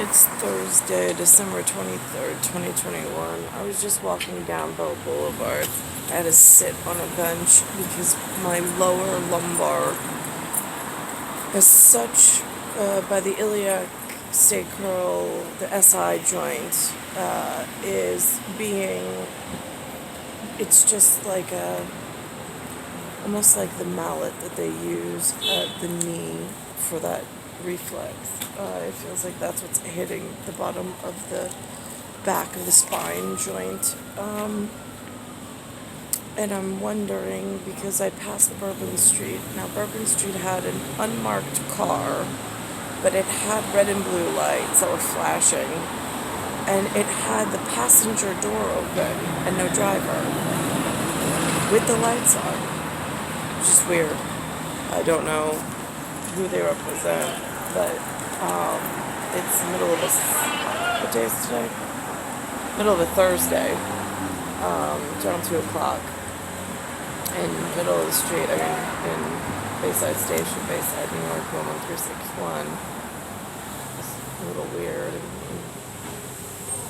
It's Thursday, December 23rd, 2021. I was just walking down Bell Boulevard. I had to sit on a bench because my lower lumbar is such, by the iliac sacral, the SI joint, is being, it's just like almost like the mallet that they use at the knee for that reflex. It feels like that's what's hitting the bottom of the back of the spine joint. And I'm wondering, because I passed Bourbon Street. Now, Bourbon Street had an unmarked car, but it had red and blue lights that were flashing. And it had the passenger door open and no driver with the lights on. Which is weird. I don't know who they represent, but it's the middle of what day is today? Middle of a Thursday, around 2 o'clock, in the middle of the street, in Bayside Station, Bayside, New York, 11361. It's a little weird.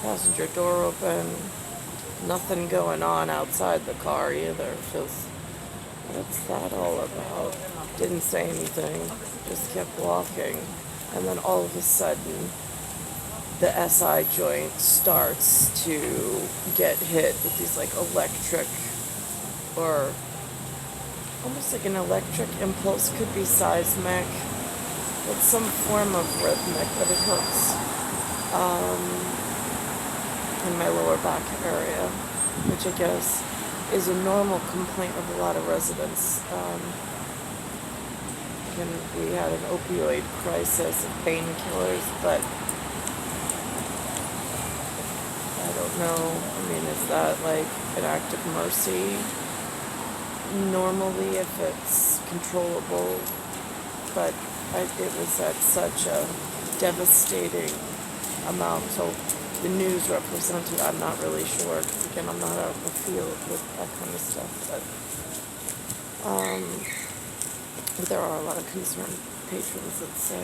Passenger door open, nothing going on outside the car either. Just, what's that all about? Didn't say anything, just kept walking. And then all of a sudden, the SI joint starts to get hit with these like electric, or almost like an electric impulse, could be seismic. It's some form of rhythmic, but it hurts in my lower back area, which I guess is a normal complaint of a lot of residents. And we had an opioid crisis of painkillers, but I don't know. I mean, is that like an act of mercy? Normally, if it's controllable, but it was at such a devastating amount. So the news represented, I'm not really sure, because again, I'm not out in the field with that kind of stuff, but there are a lot of concerned patrons that say,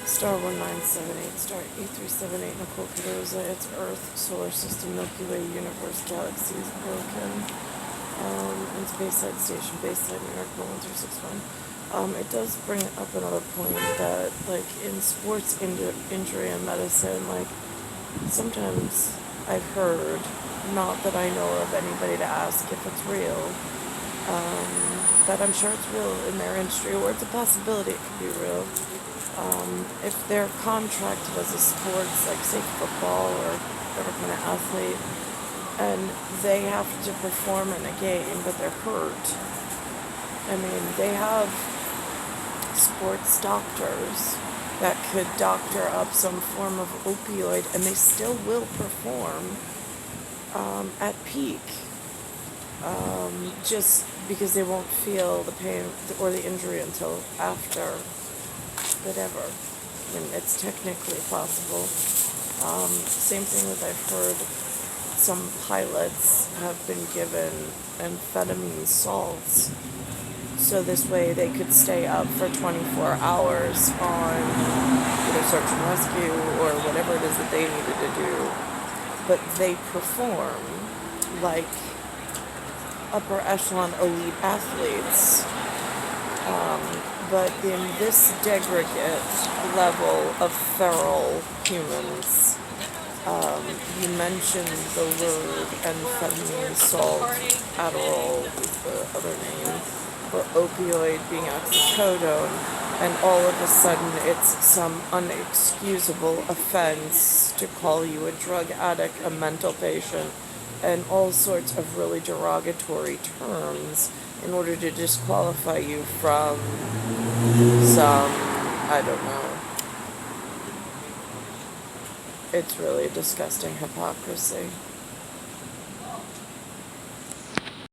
star 1978, star 8378, Nicole, Cattaruzza, it's Earth, solar system, Milky Way, universe, galaxies, broken, it's Bayside Station, Bayside, New York, 11361. It does bring up another point that, like, in sports injury and medicine, like, sometimes I've heard, not that I know of anybody to ask if it's real, but I'm sure it's real in their industry, or it's a possibility it could be real. If they're contracted as a sports, like say football or whatever kind of athlete, and they have to perform in a game, but they're hurt. I mean, they have sports doctors that could doctor up some form of opioid, and they still will perform at peak, just because they won't feel the pain or the injury until after whatever. I mean, it's technically possible. Same thing as I've heard, some pilots have been given amphetamine salts, so this way they could stay up for 24 hours on either search and rescue or whatever it is that they needed to do. But they perform like upper echelon elite athletes. But in this degraded level of feral humans, you mentioned the word amphetamine, salt, Adderall is the other name, or opioid being oxycodone, and all of a sudden it's some unexcusable offense to call you a drug addict, a mental patient, and all sorts of really derogatory terms in order to disqualify you from some, I don't know. It's really a disgusting hypocrisy.